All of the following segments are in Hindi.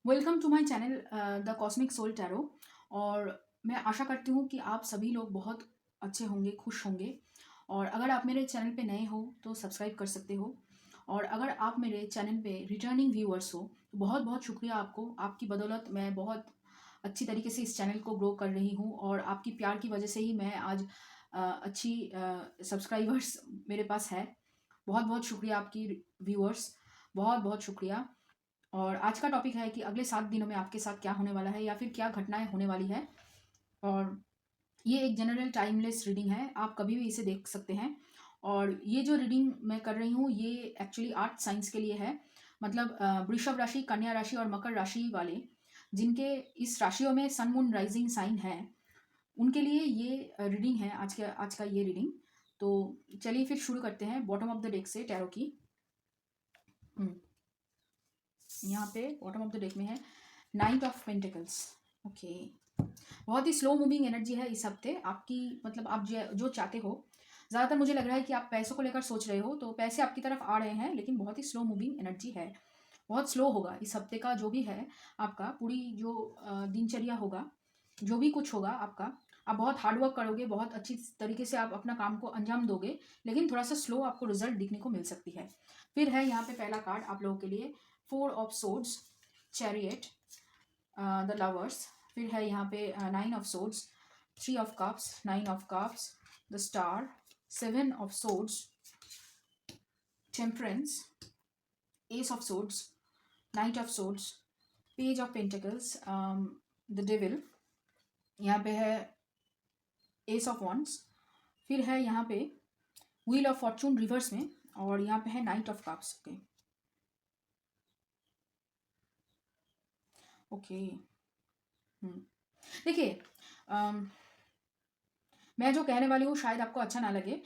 Welcome to my channel the cosmic soul tarot. और मैं आशा करती हूँ कि आप सभी लोग बहुत अच्छे होंगे, खुश होंगे। और अगर आप मेरे चैनल पे नए हो तो सब्सक्राइब कर सकते हो। और अगर आप मेरे चैनल पे रिटर्निंग व्यूअर्स हो तो बहुत बहुत शुक्रिया आपको। आपकी बदौलत मैं बहुत अच्छी तरीके से इस चैनल को ग्रो कर रही हूँ और आपकी प्यार की वजह से ही मैं आज अच्छी सब्सक्राइबर्स मेरे पास है। बहुत बहुत शुक्रिया आपकी व्यूअर्स, बहुत बहुत शुक्रिया। और आज का टॉपिक है कि अगले 7 दिनों में आपके साथ क्या होने वाला है या फिर क्या घटनाएं होने वाली है। और ये एक जनरल टाइमलेस रीडिंग है, आप कभी भी इसे देख सकते हैं। और ये जो रीडिंग मैं कर रही हूँ ये एक्चुअली 8 साइंस के लिए है। मतलब वृषभ राशि, कन्या राशि और मकर राशि वाले जिनके इस राशियों में सन मून राइजिंग साइन है उनके लिए ये रीडिंग है आज का ये रीडिंग। तो चलिए फिर शुरू करते हैं बॉटम ऑफ द डेक से टैरो की। हम्म, यहाँ पे बॉटम ऑफ द डेक में है नाइट ऑफ पेंटिकल्स। ओके, बहुत ही स्लो मूविंग एनर्जी है इस हफ्ते आपकी। मतलब आप जो चाहते हो, ज़्यादातर मुझे लग रहा है कि आप पैसों को लेकर सोच रहे हो तो पैसे आपकी तरफ आ रहे हैं, लेकिन बहुत ही स्लो मूविंग एनर्जी है। बहुत स्लो होगा इस हफ्ते का जो भी है आपका। पूरी जो दिनचर्या होगा, जो भी कुछ होगा आपका, आप बहुत हार्डवर्क करोगे, बहुत अच्छी तरीके से आप अपना काम को अंजाम दोगे, लेकिन थोड़ा सा स्लो आपको रिजल्ट दिखने को मिल सकती है। फिर है यहाँ पे पहला कार्ड आप लोगों के लिए 4 of swords, chariot, the lovers. फिर है यहाँ पे 9 of swords, 3 of cups, 9 of cups, the star, 7 of swords, temperance, S of swords, night of swords, page of pentacles, the devil. यहाँ पे है एस ऑफ वॉन्ड्स। फिर है यहाँ पे व्हील ऑफ फॉर्चून रिवर्स में, और यहाँ पे है night of cups. Okay okay. देखिए, मैं जो कहने वाली हूँ शायद आपको अच्छा ना लगे।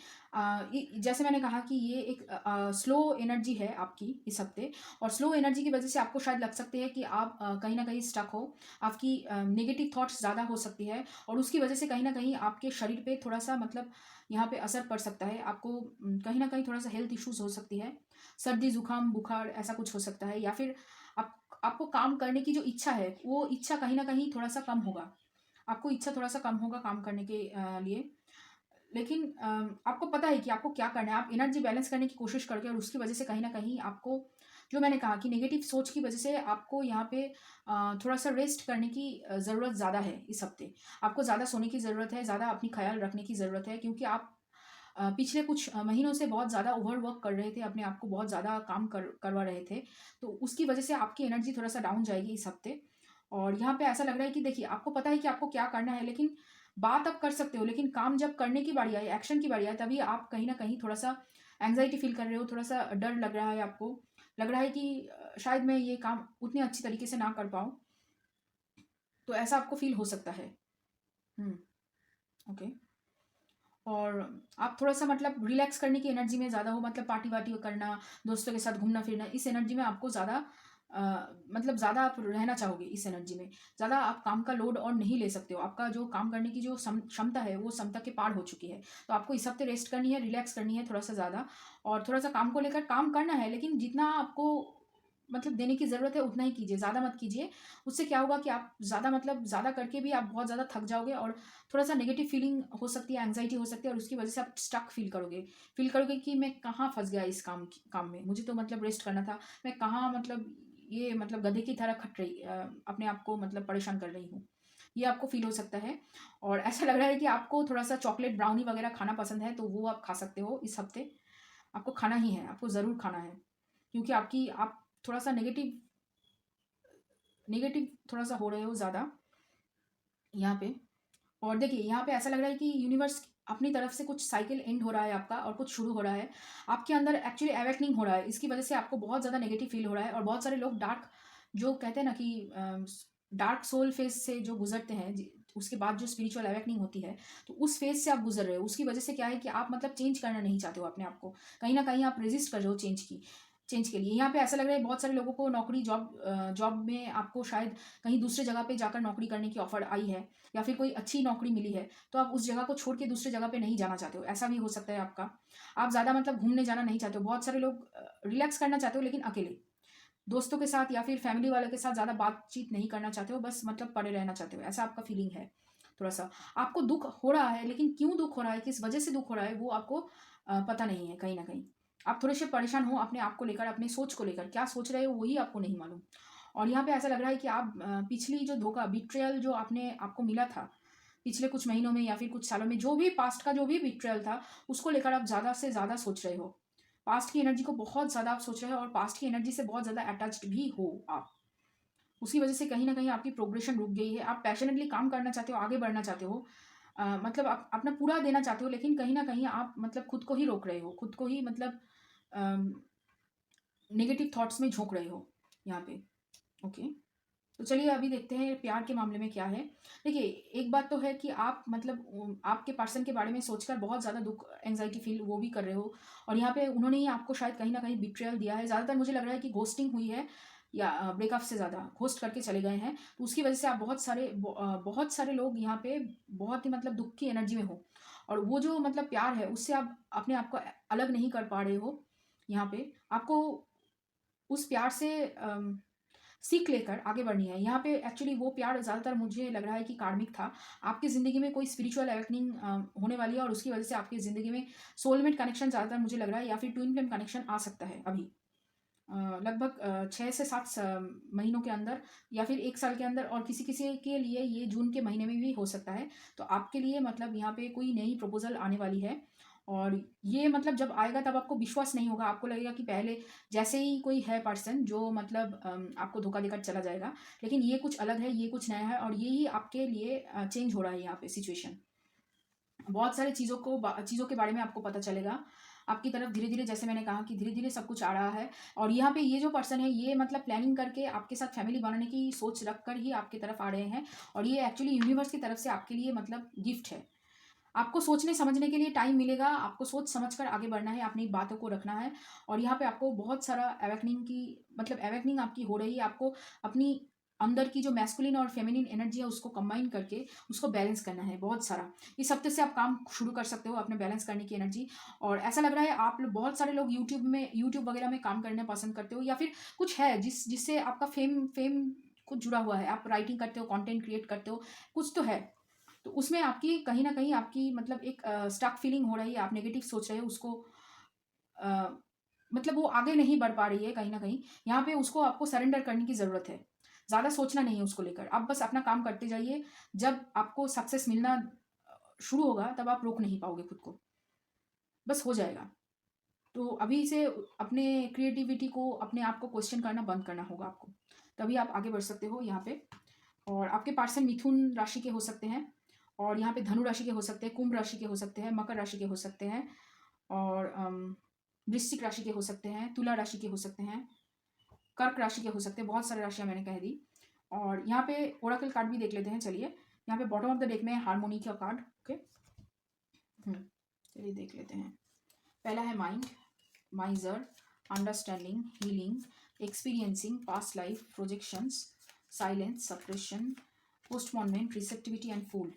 जैसे मैंने कहा कि ये एक स्लो एनर्जी है आपकी इस हफ्ते, और स्लो एनर्जी की वजह से आपको शायद लग सकते हैं कि आप कहीं ना कहीं स्टक हो। आपकी नेगेटिव थॉट्स ज़्यादा हो सकती है, और उसकी वजह से कहीं ना कहीं आपके शरीर पे थोड़ा सा मतलब यहाँ पे असर पड़ सकता है आपको। कहीं ना कहीं थोड़ा सा हेल्थ इश्यूज हो सकती है, सर्दी जुकाम बुखार ऐसा कुछ हो सकता है। या फिर आपको काम करने की जो इच्छा है वो इच्छा कहीं ना कहीं थोड़ा सा कम होगा। आपको इच्छा थोड़ा सा कम होगा काम करने के लिए। लेकिन आपको पता है कि आपको क्या करना है। आप एनर्जी बैलेंस करने की कोशिश करके, और उसकी वजह से कहीं ना कहीं आपको, जो मैंने कहा कि नेगेटिव सोच की वजह से आपको यहाँ पे थोड़ा सा रेस्ट करने की ज़रूरत ज़्यादा है इस हफ्ते। आपको ज़्यादा सोने की ज़रूरत है, ज़्यादा अपनी ख्याल रखने की ज़रूरत है, क्योंकि आप पिछले कुछ महीनों से बहुत ज़्यादा ओवर वर्क कर रहे थे, अपने आप को बहुत ज़्यादा काम करवा रहे थे। तो उसकी वजह से आपकी एनर्जी थोड़ा सा डाउन जाएगी इस हफ्ते। और यहाँ पे ऐसा लग रहा है कि देखिए, आपको पता है कि आपको क्या करना है, लेकिन बात आप कर सकते हो, लेकिन काम जब करने की बारी आए, एक्शन की बारी आए, तभी आप कहीं ना कहीं थोड़ा सा एंग्जाइटी फील कर रहे हो, थोड़ा सा डर लग रहा है आपको। लग रहा है कि शायद मैं ये काम उतनी अच्छी तरीके से ना कर पाऊँ। तो ऐसा आपको फील हो सकता है। ओके। और आप थोड़ा सा मतलब रिलैक्स करने की एनर्जी में ज़्यादा हो, मतलब पार्टी वार्टी करना, दोस्तों के साथ घूमना फिरना, इस एनर्जी में आपको ज़्यादा मतलब ज़्यादा आप रहना चाहोगे इस एनर्जी में। ज़्यादा आप काम का लोड और नहीं ले सकते हो, आपका जो काम करने की जो क्षमता है वो क्षमता के पार हो चुकी है। तो आपको इस हफ्ते रेस्ट करनी है, रिलैक्स करनी है थोड़ा सा ज़्यादा, और थोड़ा सा काम को लेकर काम करना है, लेकिन जितना आपको मतलब देने की ज़रूरत है उतना ही कीजिए, ज़्यादा मत कीजिए। उससे क्या होगा कि आप ज़्यादा मतलब ज़्यादा करके भी आप बहुत ज़्यादा थक जाओगे, और थोड़ा सा नेगेटिव फीलिंग हो सकती है, एंग्जाइटी हो सकती है, और उसकी वजह से आप स्टक फील करोगे कि मैं कहाँ फंस गया इस काम में, मुझे तो मतलब रेस्ट करना था, मैं कहाँ मतलब ये मतलब गधे की तरह खट रही अपने आप को मतलब परेशान कर रही हूँ। ये आपको फील हो सकता है। और ऐसा लग रहा है कि आपको थोड़ा सा चॉकलेट ब्राउनी वगैरह खाना पसंद है, तो वो आप खा सकते हो इस हफ्ते। आपको खाना ही है, आपको ज़रूर खाना है, क्योंकि आप थोड़ा सा नेगेटिव नेगेटिव थोड़ा सा हो रहे हो ज़्यादा यहाँ पे। और देखिए, यहाँ पे ऐसा लग रहा है कि यूनिवर्स अपनी तरफ से कुछ साइकिल एंड हो रहा है आपका, और कुछ शुरू हो रहा है आपके अंदर। एक्चुअली अवेकनिंग हो रहा है, इसकी वजह से आपको बहुत ज़्यादा नेगेटिव फील हो रहा है। और बहुत सारे लोग डार्क, जो कहते हैं ना कि डार्क सोल फेज से जो गुजरते हैं, उसके बाद जो स्पिरिचुअल अवेकनिंग होती है, तो उस फेज से आप गुजर रहे हो। उसकी वजह से क्या है कि आप मतलब चेंज करना नहीं चाहते हो अपने आप को, कहीं ना कहीं आप रेजिस्ट कर रहे हो चेंज के लिए। यहाँ पे ऐसा लग रहा है बहुत सारे लोगों को नौकरी जॉब में आपको शायद कहीं दूसरे जगह पे जाकर नौकरी करने की ऑफर आई है, या फिर कोई अच्छी नौकरी मिली है, तो आप उस जगह को छोड़ के दूसरे जगह पे नहीं जाना चाहते हो, ऐसा भी हो सकता है आपका। आप ज़्यादा मतलब घूमने जाना नहीं चाहते हो, बहुत सारे लोग रिलैक्स करना चाहते हो लेकिन अकेले। दोस्तों के साथ या फिर फैमिली वालों के साथ ज़्यादा बातचीत नहीं करना चाहते हो, बस मतलब पड़े रहना चाहते हो, ऐसा आपका फीलिंग है। थोड़ा सा आपको दुख हो रहा है, लेकिन क्यों दुख हो रहा है, किस वजह से दुख हो रहा है, वो आपको पता नहीं है। कहीं ना कहीं आप थोड़े से परेशान हो अपने आप को लेकर, अपनी सोच को लेकर, क्या सोच रहे हो वही आपको नहीं मालूम। और यहाँ पे ऐसा लग रहा है कि आप पिछली जो धोखा, बिट्रेयल जो आपने आपको मिला था पिछले कुछ महीनों में या फिर कुछ सालों में, जो भी पास्ट का जो भी बिट्रेयल था, उसको लेकर आप ज़्यादा से ज़्यादा सोच रहे हो। पास्ट की एनर्जी को बहुत ज़्यादा आप सोच रहे हो और पास्ट की एनर्जी से बहुत ज़्यादा अटैच्ड भी हो आप। उसकी वजह से कहीं ना कहीं आपकी प्रोग्रेशन रुक गई है। आप पैशनेटली काम करना चाहते हो, आगे बढ़ना चाहते हो, मतलब आप अपना पूरा देना चाहते हो, लेकिन कहीं ना कहीं आप मतलब खुद को ही रोक रहे हो, खुद को ही मतलब नेगेटिव थॉट्स में झोंक रहे हो यहाँ पे। ओके, तो चलिए अभी देखते हैं प्यार के मामले में क्या है। देखिए, एक बात तो है कि आप मतलब आपके पर्सन के बारे में सोचकर बहुत ज़्यादा दुख, एंजाइटी फील वो भी कर रहे हो। और यहाँ पे उन्होंने ही आपको शायद कहीं ना कहीं बिट्रेयल दिया है। ज़्यादातर मुझे लग रहा है कि घोस्टिंग हुई है, या ब्रेकअप से ज़्यादा घोस्ट करके चले गए हैं। तो उसकी वजह से आप बहुत सारे लोग यहाँ पे बहुत ही मतलब दुख की एनर्जी में हो। और वो जो मतलब प्यार है, उससे आप अपने आप को अलग नहीं कर पा रहे हो। यहाँ पे आपको उस प्यार से सीख लेकर आगे बढ़नी है। यहाँ पे एक्चुअली वो प्यार ज़्यादातर मुझे लग रहा है कि कार्मिक था। आपकी ज़िंदगी में कोई स्पिरिचुअल अवेकनिंग होने वाली है, और उसकी वजह से आपकी ज़िंदगी में सोलमेट कनेक्शन ज़्यादातर मुझे लग रहा है, या फिर ट्विन फ्लेम कनेक्शन आ सकता है अभी लगभग 6 से 7 महीनों के अंदर, या फिर 1 साल के अंदर। और किसी किसी के लिए ये जून के महीने में भी हो सकता है। तो आपके लिए मतलब यहाँ पे कोई नई प्रपोजल आने वाली है। और ये मतलब जब आएगा तब आपको विश्वास नहीं होगा, आपको लगेगा कि पहले जैसे ही कोई है पर्सन जो मतलब आपको धोखा देकर चला जाएगा, लेकिन ये कुछ अलग है, ये कुछ नया है, और ये ही आपके लिए चेंज हो रहा है। यहाँ पे सिचुएशन, बहुत सारे चीज़ों के बारे में आपको पता चलेगा आपकी तरफ धीरे धीरे। जैसे मैंने कहा कि धीरे धीरे सब कुछ आ रहा है। और यहाँ पे ये जो पर्सन है, ये मतलब प्लानिंग करके आपके साथ फैमिली बनाने की सोच रख कर ही आपकी तरफ आ रहे हैं। और ये एक्चुअली यूनिवर्स की तरफ से आपके लिए मतलब गिफ्ट है। आपको सोचने समझने के लिए टाइम मिलेगा, आपको सोच समझकर आगे बढ़ना है, अपनी बातों को रखना है। और यहाँ पे आपको बहुत सारा अवेकनिंग की मतलब अवेकनिंग आपकी हो रही है। आपको अपनी अंदर की जो मैस्कुलिन और फेमिनिन एनर्जी है, उसको कंबाइन करके उसको बैलेंस करना है बहुत सारा। इस हफ्ते से आप काम शुरू कर सकते हो अपने बैलेंस करने की एनर्जी। और ऐसा लग रहा है आप बहुत सारे लोग यूट्यूब वगैरह में काम करना पसंद करते हो, या फिर कुछ है जिससे आपका फेम कुछ जुड़ा हुआ है। आप राइटिंग करते हो, कंटेंट क्रिएट करते हो, कुछ तो है। तो उसमें आपकी कहीं ना कहीं आपकी मतलब एक स्टक फीलिंग हो रही है, आप नेगेटिव सोच रहे हो उसको, अ, मतलब वो आगे नहीं बढ़ पा रही है कहीं ना कहीं। यहाँ पे उसको आपको सरेंडर करने की ज़रूरत है। ज़्यादा सोचना नहीं है उसको लेकर, आप बस अपना काम करते जाइए। जब आपको सक्सेस मिलना शुरू होगा, तब आप रोक नहीं पाओगे खुद को, बस हो जाएगा। तो अभी से अपने क्रिएटिविटी को, अपने आप को क्वेश्चन करना बंद करना होगा आपको, तभी आप आगे बढ़ सकते हो यहाँ पे। और आपके पार्सन मिथुन राशि के हो सकते हैं, और यहाँ पे धनु राशि के हो सकते हैं, कुंभ राशि के हो सकते हैं, मकर राशि के हो सकते हैं, और वृश्चिक राशि के हो सकते हैं, तुला राशि के हो सकते हैं, कर्क राशि के हो सकते हैं। बहुत सारी राशियाँ मैंने कह दी। और यहाँ पे ओरेकल कार्ड भी देख लेते हैं। चलिए, यहाँ पे बॉटम ऑफ द डेक में हार्मोनी का कार्ड। ओके, चलिए देख लेते हैं। पहला है mind, miser, understanding, healing, experiencing, past life, projections, silence, suppression, postponement, receptivity and fool.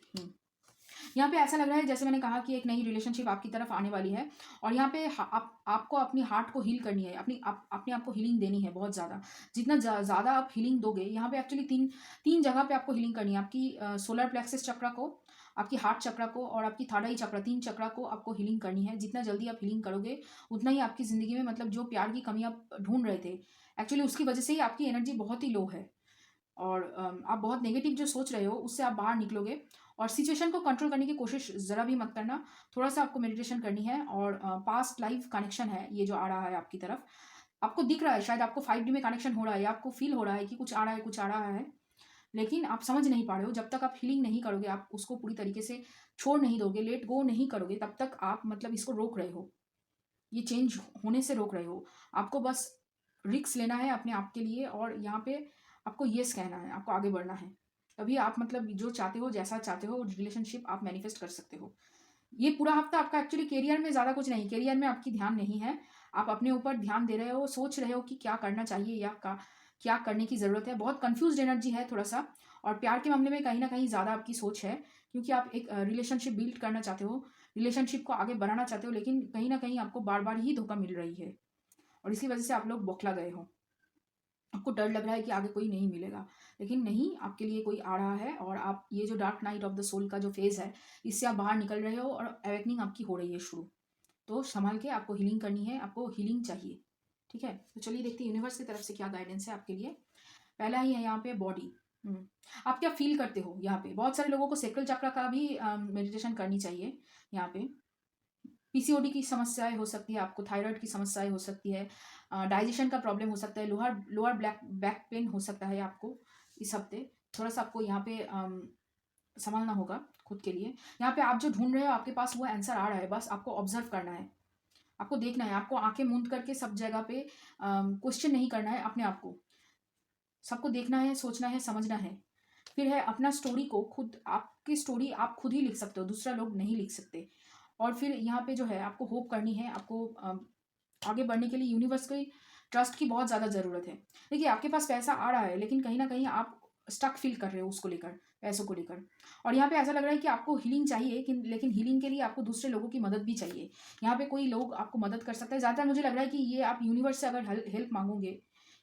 यहाँ पे ऐसा लग रहा है जैसे मैंने कहा कि एक नई रिलेशनशिप आपकी तरफ आने वाली है। और यहाँ पे आपको अपनी हार्ट को हील करनी है, अपने आप को हीलिंग देनी है बहुत ज़्यादा। जितना ज़्यादा आप हीलिंग दोगे, यहाँ पे एक्चुअली तीन जगह पे आपको हीलिंग करनी है। आपकी सोलर प्लेक्सस चक्र को, आपकी हार्ट चक्र को, और आपकी थर्ड आई चक्र, 3 चक्र को आपको हीलिंग करनी है। जितना जल्दी आप हीलिंग करोगे, उतना ही आपकी ज़िंदगी में मतलब जो प्यार की कमी आप ढूंढ रहे थे, एक्चुअली उसकी वजह से ही आपकी एनर्जी बहुत ही लो है। और आप बहुत नेगेटिव जो सोच रहे हो, उससे आप बाहर निकलोगे। और सिचुएशन को कंट्रोल करने की कोशिश ज़रा भी मत करना, थोड़ा सा आपको मेडिटेशन करनी है। और पास्ट लाइफ कनेक्शन है ये जो आ रहा है आपकी तरफ, आपको दिख रहा है, शायद आपको 5D में कनेक्शन हो रहा है, या आपको फील हो रहा है कि कुछ आ रहा है, कुछ आ रहा है, लेकिन आप समझ नहीं पा रहे हो। जब तक आप हीलिंग नहीं करोगे, आप उसको पूरी तरीके से छोड़ नहीं दोगे, लेट गो नहीं करोगे, तब तक आप मतलब इसको रोक रहे हो, ये चेंज होने से रोक रहे हो। आपको बस रिस्क लेना है अपने आप के लिए, और यहाँ पे आपको येस कहना है, आपको आगे बढ़ना है। तभी आप मतलब जो चाहते हो, जैसा चाहते हो रिलेशनशिप आप मैनिफेस्ट कर सकते हो। ये पूरा हफ्ता आपका एक्चुअली करियर में ज़्यादा कुछ नहीं, करियर में आपकी ध्यान नहीं है। आप अपने ऊपर ध्यान दे रहे हो, सोच रहे हो कि क्या करना चाहिए या क्या करने की ज़रूरत है। बहुत कंफ्यूज्ड एनर्जी है थोड़ा सा। और प्यार के मामले में कहीं ना कहीं ज़्यादा आपकी सोच है, क्योंकि आप एक रिलेशनशिप बिल्ड करना चाहते हो, रिलेशनशिप को आगे बढ़ाना चाहते हो, लेकिन कहीं ना कहीं आपको बार बार ही धोखा मिल रही है, और इसी वजह से आप लोग बौखला गए हो। आपको डर लग रहा है कि आगे कोई नहीं मिलेगा, लेकिन नहीं, आपके लिए कोई आ रहा है और आप ये जो dark night of the soul का जो फेज़ है, इससे आप बाहर निकल रहे हो और अवेकनिंग आपकी हो रही है शुरू। तो संभाल के, आपको हीलिंग करनी है, आपको हीलिंग चाहिए, ठीक है? तो चलिए देखते हैं यूनिवर्स की तरफ से क्या गाइडेंस है आपके लिए। पहला ही है यहाँ पे बॉडी। आप क्या फ़ील करते हो यहाँ पे? बहुत सारे लोगों को सैक्रल चक्र का भी मेडिटेशन करनी चाहिए यहाँ पे। पीसीओडी की समस्याएँ हो सकती है, आपको थायराइड की समस्याएँ हो सकती है, डाइजेशन का प्रॉब्लम हो सकता है, lower lower black back pain हो सकता है आपको इस हफ्ते। थोड़ा-सा आपको यहाँ पे संभालना होगा खुद के लिए। यहाँ पे आप जो ढूँढ रहे हो, आपके पास वो आंसर आ रहा है, बस आपको ऑब्ज़र्व करना है। आपको देखना है, आपको आँखें मूंद करके सब जगह पे क्वेश्चन नहीं करना है अपने आप को। सबको देखना है, सोचना है, समझना है। फिर है अपना स्टोरी को खुद, आपकी स्टोरी आप खुद ही लिख सकते हो, दूसरा लोग नहीं लिख सकते। और फिर यहाँ पे जो है आपको होप करनी है, आपको आगे बढ़ने के लिए यूनिवर्स की ट्रस्ट की बहुत ज़्यादा ज़रूरत है। देखिए, आपके पास पैसा आ रहा है, लेकिन कहीं न कहीं आप स्टक फ़ील कर रहे हो उसको लेकर, पैसों को लेकर। और यहाँ पे ऐसा लग रहा है कि आपको हीलिंग चाहिए, लेकिन हीलिंग के लिए आपको दूसरे लोगों की मदद भी चाहिए। यहाँ पे कोई लोग आपको मदद कर सकता है। ज़्यादातर मुझे लग रहा है कि ये आप यूनिवर्स से अगर हेल्प माँगोगे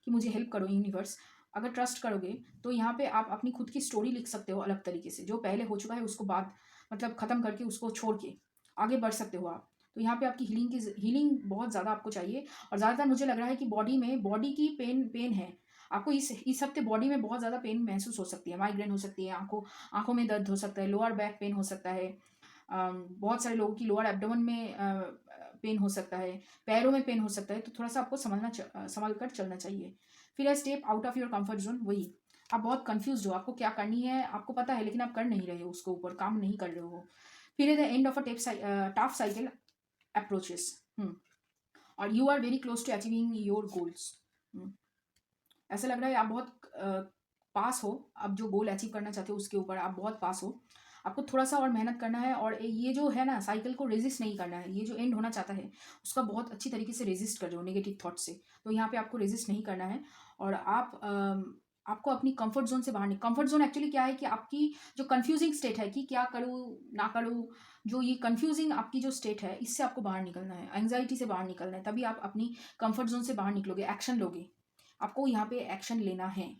कि मुझे हेल्प करो यूनिवर्स, अगर ट्रस्ट करोगे, तो यहाँ पे आप अपनी खुद की स्टोरी लिख सकते हो अलग तरीके से। जो पहले हो चुका है उसको बाद मतलब ख़त्म करके, उसको छोड़ के आगे बढ़ सकते हो आप। तो यहाँ पे आपकी हीलिंग बहुत ज़्यादा आपको चाहिए। और ज़्यादातर मुझे लग रहा है कि बॉडी की पेन है। आपको इस हफ्ते बॉडी में बहुत ज़्यादा पेन महसूस हो सकती है। माइग्रेन हो सकती है, आँखों में दर्द हो सकता है, लोअर बैक पेन हो सकता है। बहुत सारे लोगों की लोअर एब्डोमेन में पेन हो सकता है, पैरों में पेन हो सकता है। तो थोड़ा-सा आपको संभल कर चलना चाहिए। फिर है step out of your comfort zone. वही, आप बहुत कन्फ्यूज़्ड हो, आपको क्या करनी है, आपको पता है, लेकिन आप कर नहीं रहे हो, उसके ऊपर काम नहीं कर रहे हो। फिर है the end of a tough cycle approaches. और you are very close to achieving your goals. ऐसा लग रहा है आप बहुत पास हो, आप जो गोल अचीव करना चाहते हो उसके ऊपर आप बहुत पास हो। आपको थोड़ा-सा और मेहनत करना है, और ये जो है ना, साइकिल को रेज़िस्ट नहीं करना है। ये जो एंड होना चाहता है, उसका बहुत अच्छी तरीके से रेज़िस्ट कर रहे हो नेगेटिव थॉट से। तो यहाँ पे आपको रेज़िस्ट नहीं करना है। और आपको अपनी कम्फर्ट ज़ोन से बाहर कम्फर्ट ज़ोन एक्चुअली क्या है कि आपकी जो कन्फ्यूज़िंग स्टेट है कि क्या करूँ, ना करूँ, जो ये कन्फ्यूज़िंग आपकी जो स्टेट है, इससे आपको बाहर निकलना है, एंग्ज़ायटी से बाहर निकलना है। तभी आप अपनी कम्फर्ट ज़ोन से बाहर निकलोगे, एक्शन लोगे। आपको यहाँ पे एक्शन लेना है।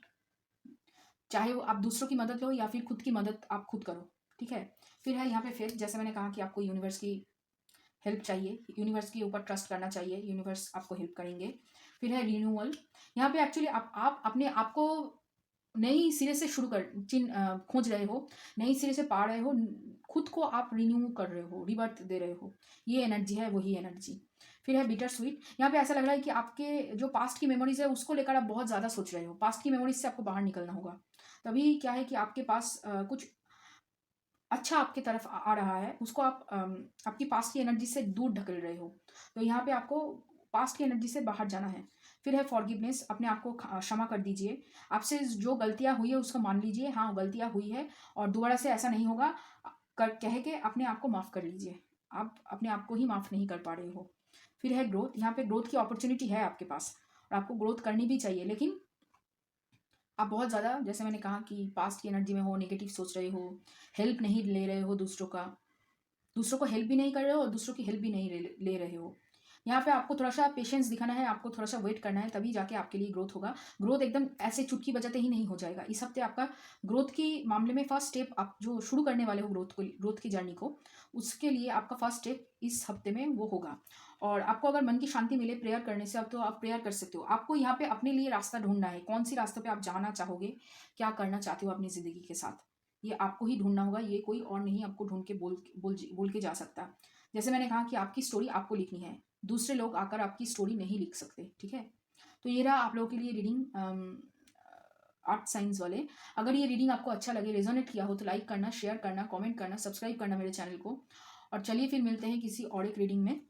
चाहे वो आप दूसरों की मदद लो या फिर खुद की मदद आप खुद करो, ठीक है? फिर है यहाँ पे फेथ। जैसे मैंने कहा कि आपको यूनिवर्स की हेल्प चाहिए, यूनिवर्स के ऊपर ट्रस्ट करना चाहिए, यूनिवर्स आपको हेल्प करेंगे। फिर है रिन्यूअल। यहाँ पे एक्चुअली आप अपने आप को नई सिरे से शुरू खोज रहे हो, नई सिरे से पा रहे हो, खुद को आप रिन्यू कर रहे हो, रिबर्थ दे रहे हो। ये एनर्जी है, वही एनर्जी। फिर है बिटर स्वीट। यहाँ पे ऐसा लग रहा है कि आपके जो पास्ट की मेमोरीज है उसको लेकर आप बहुत ज़्यादा सोच रहे हो। पास्ट की मेमोरीज से आपको बाहर निकलना होगा। तभी क्या है कि आपके पास कुछ अच्छा आपके तरफ आ रहा है, उसको आप आपकी पास्ट की एनर्जी से दूर ढकेल रहे हो। तो यहाँ पे आपको पास्ट की एनर्जी से बाहर जाना है। फिर है फॉरगिवनेस। अपने आप को क्षमा कर दीजिए। आपसे जो गलतियाँ हुई है उसको मान लीजिए, हाँ गलतियाँ हुई है और दोबारा से ऐसा नहीं होगा कह के अपने आप को माफ़ कर लीजिए। आप अपने आप को ही माफ़ नहीं कर पा रहे हो। फिर है ग्रोथ। यहाँ पे ग्रोथ की अपॉर्चुनिटी है आपके पास और आपको ग्रोथ करनी भी चाहिए, लेकिन आप बहुत ज़्यादा, जैसे मैंने कहा कि पास्ट की एनर्जी में हो, नेगेटिव सोच रहे हो, हेल्प नहीं ले रहे हो दूसरों को हेल्प भी नहीं कर रहे हो और दूसरों की हेल्प भी नहीं ले रहे हो। यहाँ पे आपको थोड़ा-सा पेशेंस दिखाना है, आपको थोड़ा-सा वेट करना है, तभी जाके आपके लिए ग्रोथ होगा। ग्रोथ एकदम ऐसे चुटकी बजाते ही नहीं हो जाएगा। इस हफ्ते आपका ग्रोथ के मामले में फर्स्ट स्टेप, आप जो शुरू करने वाले हो ग्रोथ की जर्नी को, उसके लिए आपका फर्स्ट स्टेप इस हफ्ते में वो होगा। और आपको अगर मन की शांति मिले प्रेयर करने से, अब तो आप प्रेयर कर सकते हो। आपको यहाँ पे अपने लिए रास्ता ढूँढना है, कौन-सी रास्ते पे आप जाना चाहोगे, क्या करना चाहते हो अपनी ज़िंदगी के साथ। ये आपको ही ढूँढना होगा, ये कोई और नहीं आपको ढूँढ के बोल के जा सकता। जैसे मैंने कहा कि आपकी स्टोरी आपको लिखनी है, दूसरे लोग आकर आपकी स्टोरी नहीं लिख सकते, ठीक है? तो ये रहा आप लोगों के लिए रीडिंग, आर्ट साइंस वाले। अगर ये रीडिंग आपको अच्छा लगे, रेजोनेट किया हो, तो लाइक करना, शेयर करना, कमेंट करना, सब्सक्राइब करना मेरे चैनल को। और चलिए फिर मिलते हैं किसी और एक रीडिंग में।